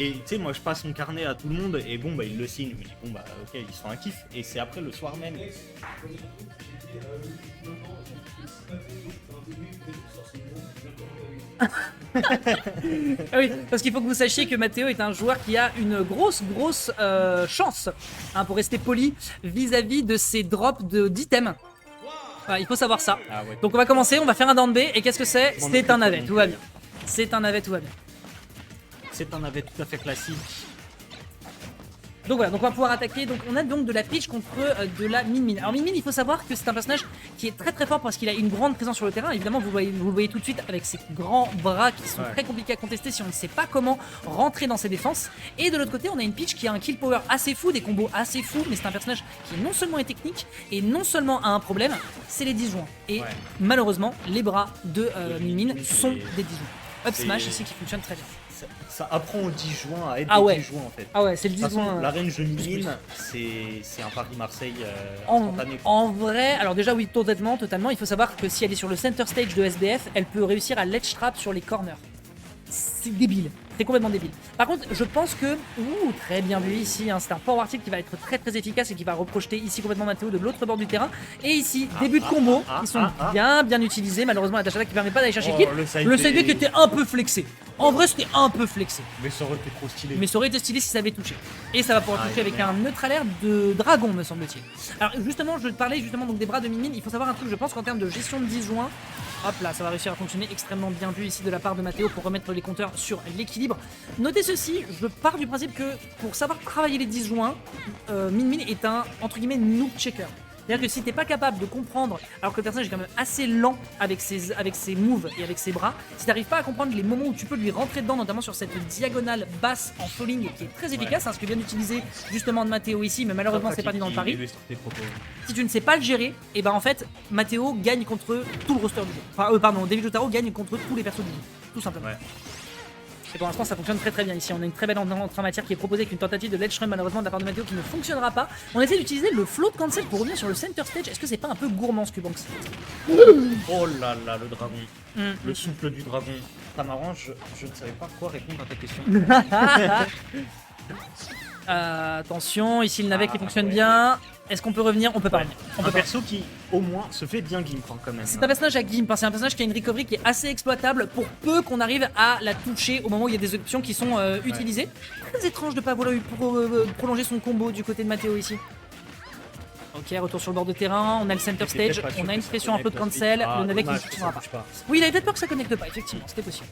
Et tu sais, moi je passe mon carnet à tout le monde et bon bah ils le signent. Je me dis bon bah ok, ils sont un kiff. Et c'est après le soir même. Ah oui, parce qu'il faut que vous sachiez que Mathéo est un joueur qui a une grosse chance, hein, pour rester poli, vis-à-vis de ses drops d'items. Voilà, il faut savoir ça. Ah ouais. Donc on va commencer, on va faire un down B, et qu'est-ce que c'est? Bon, C'est donc, un navet, tout va bien. C'est un navet, tout va bien. C'est un navet tout à fait classique. Donc voilà, donc on va pouvoir attaquer. Donc on a donc de la pitch contre de la Min. Alors Min, il faut savoir que c'est un personnage qui est très fort parce qu'il a une grande présence sur le terrain. Évidemment, vous le voyez tout de suite avec ses grands bras qui sont très compliqués à contester si on ne sait pas comment rentrer dans ses défenses. Et de l'autre côté, on a une pitch qui a un kill power assez fou, des combos assez fous, mais c'est un personnage qui non seulement est technique et non seulement a un problème, c'est les disjoints. Et malheureusement, les bras de Min sont des disjoints. Up smash ici qui fonctionne très bien. Ça apprend aux disjoints à être des disjoints en fait. Ah ouais, c'est le De toute façon, disjoint. la range de Min, c'est un Paris-Marseille En, instantané. en vrai, alors déjà oui, totalement. Il faut savoir que si elle est sur le center stage de SBF, elle peut réussir à ledge trap sur les corners. C'est débile, c'est complètement débile. Par contre, je pense que, très bien vu ici, hein, c'est un forward tilt qui va être très efficace et qui va reprojeter ici complètement Mathéo de l'autre bord du terrain. Et ici, début de combo, qui sont bien utilisés. Malheureusement, la dash attack qui permet pas d'aller chercher kill. Le side B qui était un peu flexé. En vrai, c'était un peu flexé. Mais ça aurait été trop stylé. Mais ça aurait été stylé si ça avait touché. Et ça va pouvoir toucher avec un neutralaire de dragon, me semble-t-il. Alors justement, je parlais justement donc des bras de Min. Il faut savoir un truc, je pense qu'en termes de gestion de disjoint, hop là, ça va réussir à fonctionner extrêmement bien vu ici de la part de Mathéo pour remettre les compteurs sur l'équilibre. Notez ceci, je pars du principe que pour savoir travailler les disjoints, Min est un, entre guillemets, noob checker. C'est-à-dire que si t'es pas capable de comprendre, alors que le personnage est quand même assez lent avec ses moves et avec ses bras, si t'arrives pas à comprendre les moments où tu peux lui rentrer dedans, notamment sur cette diagonale basse en falling qui est très efficace, hein, ce que vient d'utiliser justement de Mathéo ici, mais malheureusement c'est pas dit dans le pari. Si tu ne sais pas le gérer, et ben en fait Mathéo gagne contre tout le roster du jeu. Enfin pardon, David Jotaro gagne contre tous les persos du jeu, tout simplement. Ouais. Et pour l'instant ça fonctionne très bien ici, on a une très belle entrée en matière qui est proposée avec une tentative de ledge run malheureusement de la part de Mathéo qui ne fonctionnera pas. On essaie d'utiliser le float cancel pour revenir sur le center stage, est-ce que c'est pas un peu gourmand ce Cubanks? Oh là là, le dragon, le souffle du dragon, ça m'arrange, je ne savais pas quoi répondre à ta question. Attention, ici le navet qui fonctionne bien. Est-ce qu'on peut revenir? On peut pas revenir. Un perso qui, au moins, se fait bien gimp quand même. C'est un personnage à gimp, c'est un personnage qui a une recovery qui est assez exploitable pour peu qu'on arrive à la toucher au moment où il y a des options qui sont utilisées. Très étrange de pas vouloir prolonger son combo du côté de Mathéo ici. Ok, retour sur le bord de terrain, on a le center stage, on a une pression un peu de cancel, le navet qui ne fonctionnera pas. Oui, il avait peut-être peur que ça connecte pas, effectivement, c'était possible.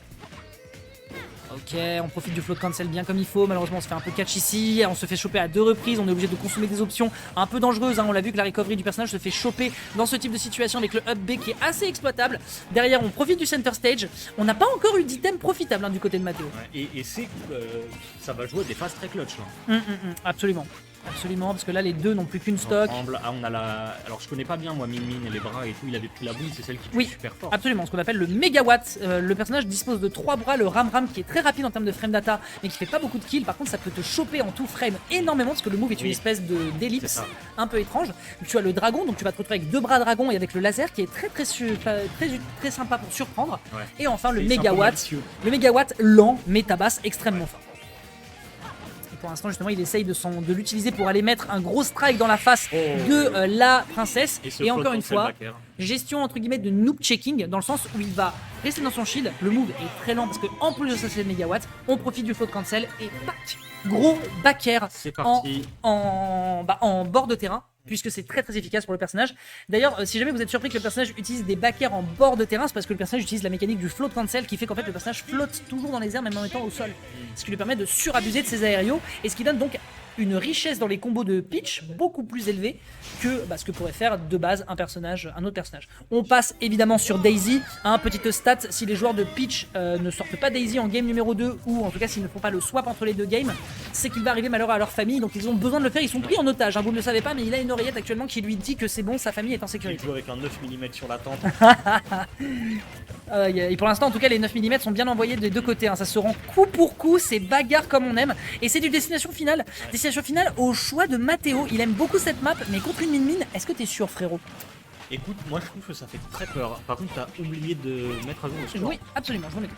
Ok, on profite du float cancel bien comme il faut. Malheureusement, on se fait un peu catch ici. On se fait choper à 2 reprises. On est obligé de consommer des options un peu dangereuses. Hein. On l'a vu que la recovery du personnage se fait choper dans ce type de situation avec le up B qui est assez exploitable. Derrière, on profite du center stage. On n'a pas encore eu d'item profitable hein, du côté de Mathéo. Ouais, et c'est ça va jouer des fast track clutch là. Absolument. Absolument, parce que là les deux n'ont plus qu'une stock. Ah, on a la... Alors je connais pas bien moi Min et les bras et tout, il avait pris la boule, c'est celle qui est super fort. Absolument, ce qu'on appelle le mégawatt. Le personnage dispose de 3 bras, le ram qui est très rapide en termes de frame data, mais qui fait pas beaucoup de kills. Par contre, ça peut te choper en tout frame énormément, parce que le move est une espèce d'ellipse un peu étrange. Tu as le dragon, donc tu vas te retrouver avec 2 bras dragon et avec le laser qui est très sympa pour surprendre. Ouais. Et enfin le mégawatt. Le mégawatt lent, mais tabasse extrêmement fort. Pour l'instant, justement, il essaye de l'utiliser pour aller mettre un gros strike dans la face de la princesse. Et encore une fois, gestion entre guillemets de noob checking, dans le sens où il va rester dans son shield. Le move est très lent parce qu'en plus de ça, c'est le mégawatt. On profite du float cancel et tac, gros back air en bord de terrain. Puisque c'est très efficace pour le personnage. D'ailleurs, si jamais vous êtes surpris que le personnage utilise des back air en bord de terrain, c'est parce que le personnage utilise la mécanique du float cancel qui fait qu'en fait le personnage flotte toujours dans les airs même en étant au sol. Ce qui lui permet de surabuser de ses aériaux et ce qui donne donc une richesse dans les combos de pitch beaucoup plus élevée que ce que pourrait faire de base un autre personnage. On passe évidemment sur Daisy, petite stat, si les joueurs de pitch ne sortent pas Daisy en game numéro 2 ou en tout cas s'ils ne font pas le swap entre les deux games, c'est qu'il va arriver malheur à leur famille, donc ils ont besoin de le faire, ils sont pris en otage, vous ne le savez pas mais il a une oreillette actuellement qui lui dit que c'est bon, sa famille est en sécurité. Il joue avec un 9 mm sur la tempe. Et pour l'instant en tout cas les 9 mm sont bien envoyés des deux côtés, ça se rend coup pour coup, c'est bagarre comme on aime et c'est du destination finale. Destination finale au choix de Mathéo, il aime beaucoup cette map mais contre une Min, est-ce que t'es sûr frérot? Écoute, moi je trouve que ça fait très peur. Par contre t'as oublié de mettre à jour le score. Oui, absolument, je vous mets.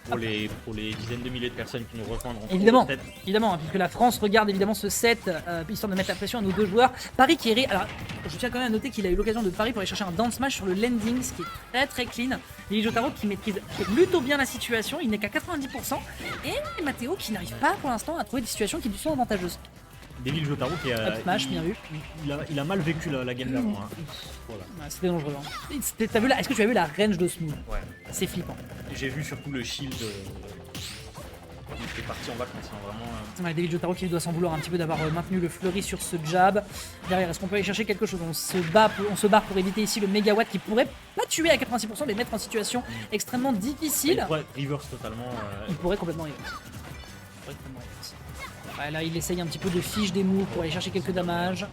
pour les dizaines de milliers de personnes qui nous rejoindront. Évidemment, évidemment, hein, puisque la France regarde évidemment ce set, histoire de mettre la pression à nos deux joueurs. Paris qui est... Alors, je tiens quand même à noter qu'il a eu l'occasion de parier pour aller chercher un down smash sur le landing, ce qui est très très clean. Lily Jotaro qui maîtrise plutôt bien la situation, il n'est qu'à 90%. Et Matteo qui n'arrive pas pour l'instant à trouver des situations qui lui sont avantageuses. Devil Jotaro qui a... Up smash, bien vu. Il a mal vécu la game d'avant. Hein. Voilà. Ouais, c'était dangereux. Hein. Est-ce que tu as vu la range de Smooth? Ouais. C'est flippant. J'ai vu surtout le shield... Il est parti en vacances, hein, vraiment. Ouais, Devil Jotaro qui doit s'en vouloir un petit peu d'avoir maintenu le flurry sur ce jab. Derrière, est-ce qu'on peut aller chercher quelque chose? On se barre pour éviter ici le mégawatt qui pourrait pas tuer à 86%, mais mettre en situation extrêmement difficile. Il pourrait reverse totalement. Il pourrait complètement reverse. Ouais, là, il essaye un petit peu de fiche des moves pour aller chercher quelques damages.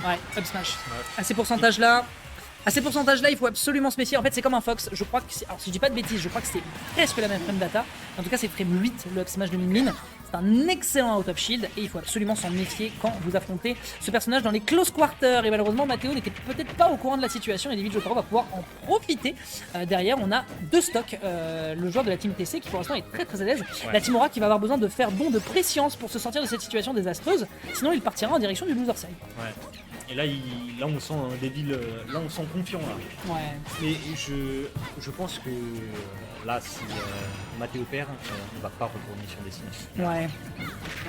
Ouais, up smash. À ces pourcentages-là, il faut absolument se méfier. En fait, c'est comme un Fox. Je crois que, alors si je dis pas de bêtises, je crois que c'est presque la même frame data. En tout cas, c'est frame 8 le up smash de Min Min. C'est un excellent out of shield et il faut absolument s'en méfier quand vous affrontez ce personnage dans les close quarters. Et malheureusement, Matteo n'était peut-être pas au courant de la situation et Devil Jotaro va pouvoir en profiter. Derrière, on a deux stocks. Le joueur de la team TC qui pour l'instant est très très à l'aise. Ouais. La team Aura qui va avoir besoin de faire don de préscience pour se sortir de cette situation désastreuse. Sinon, il partira en direction du loser side. Ouais. Et là, là on sent un Devil, là on sent confiant là. Ouais. Et je pense que là, si Matteo perd, on va pas retourner sur Destination. Ouais,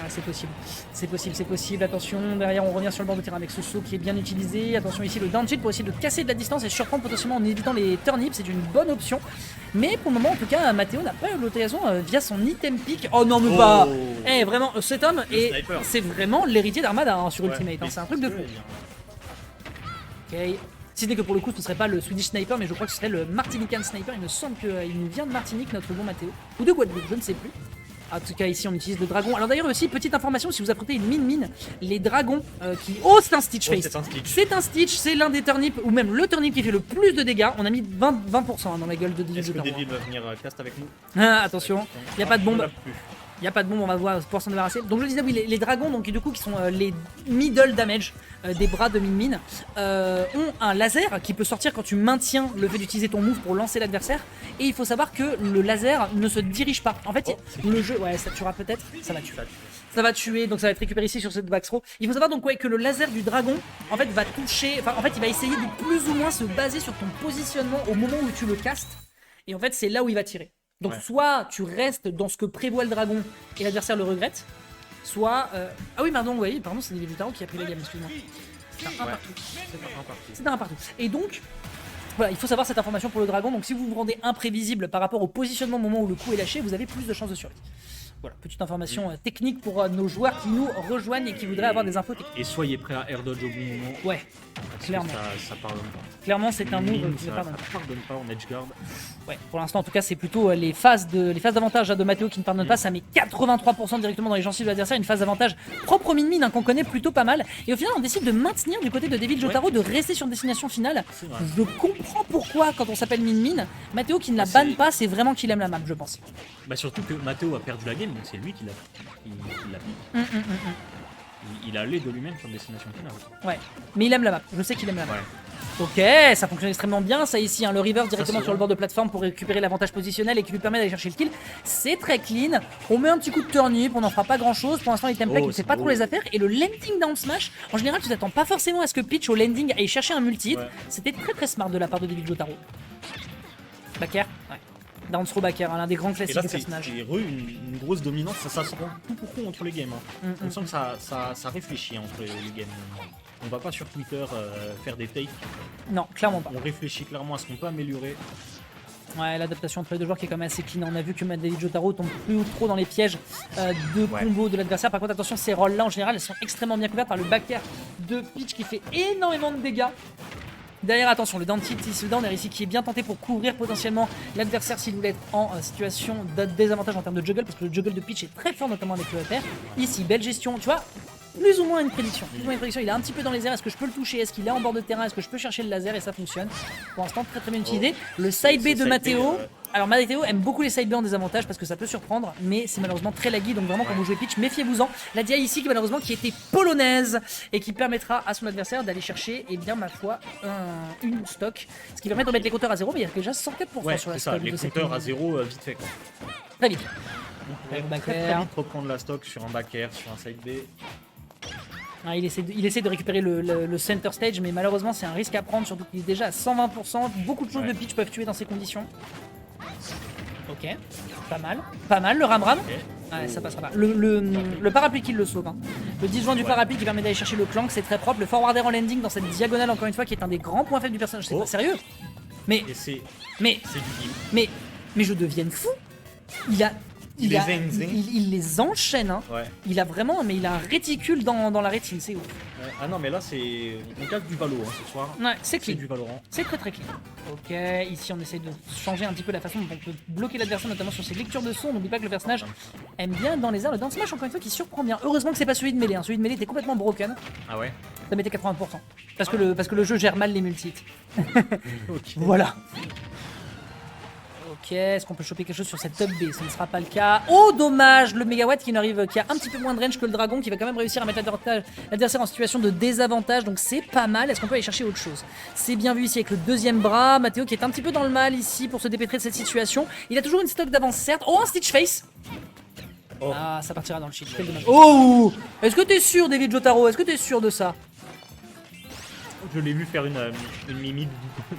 c'est possible. C'est possible, c'est possible. Attention, derrière on revient sur le bord de terrain avec ce saut qui est bien utilisé. Attention ici le down tilt pour essayer de casser de la distance et surprendre potentiellement en évitant les turnips, c'est une bonne option. Mais pour le moment en tout cas, Matteo n'a pas eu l'occasion via son item pick. Oh non mais pas. Eh vraiment, cet homme c'est vraiment l'héritier d'Armada hein, sur Ultimate. Hein, c'est un truc de fou. Ok. Si ce n'est que pour le coup ce ne serait pas le Swedish Sniper, mais je crois que ce serait le Martinican Sniper. Il me semble qu'il nous vient de Martinique, notre bon Matteo. Ou de Guadeloupe, je ne sais plus. En tout cas, ici on utilise le dragon. Alors d'ailleurs aussi, petite information, si vous affrontez une Min, les dragons qui... Oh, c'est un Stitch Face. C'est un Stitch, c'est l'un des turnips, ou même le turnip qui fait le plus de dégâts. On a mis 20% dans la gueule de Devil Jotaro. Est-ce que Devil va venir cast avec nous? Ah, attention, il n'y a pas de bombe. Il n'y a pas de bombe, on va pouvoir s'en débarrasser. Donc je disais, oui, les dragons, donc du coup, qui sont les middle damage des bras de Min ont un laser qui peut sortir quand tu maintiens le fait d'utiliser ton move pour lancer l'adversaire. Et il faut savoir que le laser ne se dirige pas. En fait, le jeu, ouais, ça tuera peut-être, ça va tuer. Ça va tuer, donc ça va être récupéré ici sur cette back throw. Il faut savoir donc que le laser du dragon, en fait, va toucher, enfin, en fait, il va essayer de plus ou moins se baser sur ton positionnement au moment où tu le castes. Et en fait, c'est là où il va tirer. Donc soit tu restes dans ce que prévoit le dragon et l'adversaire le regrette, soit... Ah oui, pardon, c'est Devil Jotaro qui a pris la gamme, excuse-moi. C'est un 1 partout. C'est un 1 partout. Et donc, voilà, il faut savoir cette information pour le dragon. Donc si vous vous rendez imprévisible par rapport au positionnement au moment où le coup est lâché, vous avez plus de chances de survie. Voilà, petite information technique pour nos joueurs qui nous rejoignent et qui voudraient avoir des infos techniques. Et soyez prêts à air dodge au bon moment. Ouais, clairement. Ça pardonne pas. Clairement, c'est un move qui ne pardonne pas en edge guard. Ouais, pour l'instant, en tout cas, c'est plutôt les phases d'avantage de Matteo qui ne pardonne pas. Ça met 83% directement dans les gencives de l'adversaire. Une phase d'avantage propre au Min hein, qu'on connaît plutôt pas mal. Et au final, on décide de maintenir du côté de Devil Jotaro, de rester sur une destination finale. Je comprends pourquoi, quand on s'appelle Min, Matteo qui ne la banne pas, c'est vraiment qu'il aime la map, je pense. Bah surtout que Matteo a perdu la game, donc c'est lui qui l'a pris. Il a allé de lui-même sur destination finale. Ouais, mais il aime la map, je sais qu'il aime la map. Ok, ça fonctionne extrêmement bien, ça ici, hein, le reverse directement sur le bord de plateforme pour récupérer l'avantage positionnel et qui lui permet d'aller chercher le kill. C'est très clean, on met un petit coup de turnip, on n'en fera pas grand chose, pour l'instant les templates ne fait pas trop les affaires et le landing down smash, en général tu t'attends pas forcément à ce que Peach au landing aille chercher un multi, c'était très très smart de la part de Devil Jotaro. Backer, ouais. Down throw backer, l'un des grands classiques du personnage. C'est une grosse dominance, ça se rend tout pour coup entre les games. Hein. On sent que ça réfléchit entre les games. On va pas sur Twitter faire des takes. Non, clairement pas. On réfléchit clairement à ce qu'on peut améliorer. Ouais, l'adaptation entre les deux joueurs qui est quand même assez clean. On a vu que Devil Jotaro tombe plus ou trop dans les pièges de combo de l'adversaire. Par contre, attention, ces rolls là en général, elles sont extrêmement bien couvertes par le backer de Peach qui fait énormément de dégâts. Derrière, attention, le down tilt ici, le down air ici qui est bien tenté pour couvrir potentiellement l'adversaire s'il voulait être en situation de désavantage en termes de juggle, parce que le juggle de Peach est très fort, notamment avec le FR. Ici, belle gestion, tu vois, plus ou moins une prédiction. Plus ou moins une prédiction, il est un petit peu dans les airs, est-ce que je peux le toucher, est-ce qu'il est en bord de terrain, est-ce que je peux chercher le laser, et ça fonctionne. Pour l'instant, très très bien utilisé. Le side B de Matteo. Alors Mathéo aime beaucoup les side B en désavantage parce que ça peut surprendre, mais c'est malheureusement très laggy, donc vraiment quand vous jouez pitch, méfiez-vous-en. La DI ici qui malheureusement qui était polonaise et qui permettra à son adversaire d'aller chercher, et bien ma foi, une stock. Ce qui permet de remettre les compteurs à 0, mais il y a déjà 104% Ouais, sur la c'est ça, stock les de cette compteurs à ligne. 0 vite fait quoi. Très vite. On pourrait très vite reprendre la stock sur un back air, sur un side B. Ah, il essaie de récupérer le center stage, mais malheureusement c'est un risque à prendre, surtout qu'il est déjà à 120%. Beaucoup de choses de pitch peuvent tuer dans ces conditions. Ok, pas mal le ram-ram. Okay. Ouais, ça passera pas. Le parapluie qui le sauve. Hein. Le disjoint du parapluie qui permet d'aller chercher le clank, c'est très propre. Le forward air en landing dans cette diagonale, encore une fois, qui est un des grands points faibles du personnage. C'est pas sérieux. Mais c'est du mais je deviens fou. Il les enchaîne. Hein. Ouais. Il a vraiment, mais il a un réticule dans la rétine, c'est ouf. Ah non, mais là c'est on casse du Valo ce soir. Ouais, c'est clean. C'est du Valorant. C'est très clean. Ok, ici on essaie de changer un petit peu la façon dont on peut bloquer l'adversaire, notamment sur ses lectures de son. N'oublie pas que le personnage aime bien dans les airs le down smash, encore une fois, qui surprend bien. Heureusement que c'est pas celui de mêlée. Hein. Celui de mêlée était complètement broken. Ah ouais. Ça mettait 80%. Parce que le jeu gère mal les multis. Okay. Voilà. Ok, est-ce qu'on peut choper quelque chose sur cette top B? Ce ne sera pas le cas. Oh, dommage! Le mégawatt qui a un petit peu moins de range que le dragon, qui va quand même réussir à mettre l'adversaire en situation de désavantage, donc c'est pas mal. Est-ce qu'on peut aller chercher autre chose? C'est bien vu ici avec le deuxième bras. Mathéo qui est un petit peu dans le mal ici pour se dépêtrer de cette situation. Il a toujours une stock d'avance, certes. Oh, un Stitch Face! Oh. Ah, ça partira dans le shit. Quel dommage. Oh! Est-ce que t'es sûr, David Jotaro? Est-ce que t'es sûr de ça? Je l'ai vu faire une mimique,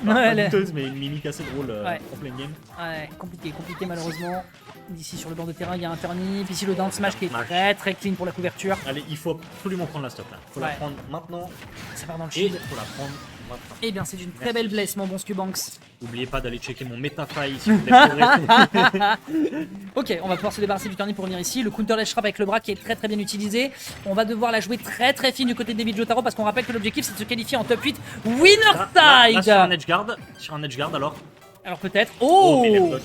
pas douteuse, mais une mimique assez drôle en plein game. Ouais, compliqué malheureusement. Ici sur le bord de terrain, il y a un turnip. Ici le down smash qui est très clean pour la couverture. Allez, il faut absolument prendre la stock là. Faut la prendre maintenant. Ça part dans le shield. Il faut la prendre maintenant. Eh bien, c'est une très belle blesse, mon bon Scubanks. N'oubliez pas d'aller checker mon MetaFi si vous voulez progresser. Ok, on va pouvoir se débarrasser du turnip pour venir ici. Le counter ledge trap avec le bras qui est très bien utilisé. On va devoir la jouer très fine du côté de David Jotaro parce qu'on rappelle que l'objectif c'est de se qualifier en top 8 winner side. Sur un edge guard alors. Alors peut-être. Oh, mais les dodge,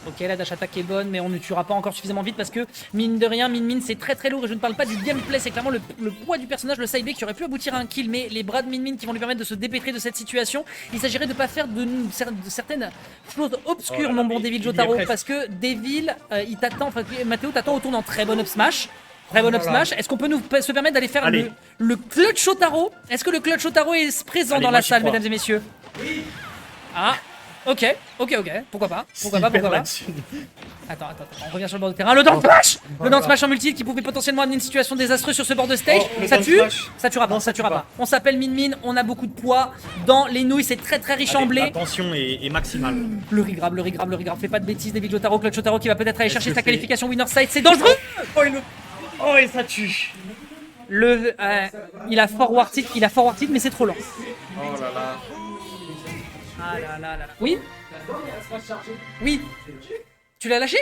Ok, la dash attack est bonne, mais on ne tuera pas encore suffisamment vite parce que, mine de rien, Min c'est très lourd et je ne parle pas du gameplay, c'est clairement le poids du personnage, le side B qui aurait pu aboutir à un kill, mais les bras de Min qui vont lui permettre de se dépêtrer de cette situation. Il s'agirait de ne pas faire de certaines choses obscures, mon bon Devil Jotaro, parce que Devil, il t'attend, enfin, Mathéo t'attend au tournant très bon up smash. Très bon up smash. Est-ce qu'on peut se permettre d'aller faire le clutch Shotaro? Est-ce que le clutch Shotaro est présent dans la salle, mesdames et messieurs? Oui. Ah. Ok, pourquoi pas, Attends, on revient sur le bord de terrain, le down smash! Le down smash en multi qui pouvait potentiellement amener une situation désastreuse sur ce bord de stage. Ça tue? Ça tuera pas, On s'appelle Min, on a beaucoup de poids dans les nouilles, c'est très riche en blé. La tension est maximale. Le regrab, fais pas de bêtises, David Jotaro, Clutch Jotaro qui va peut-être aller chercher sa qualification winner side, c'est dangereux! Oh et ça tue! Il a forward tilt, mais c'est trop lent. Oh là là. Ah là là là. Oui? Oui. Tu l'as lâché?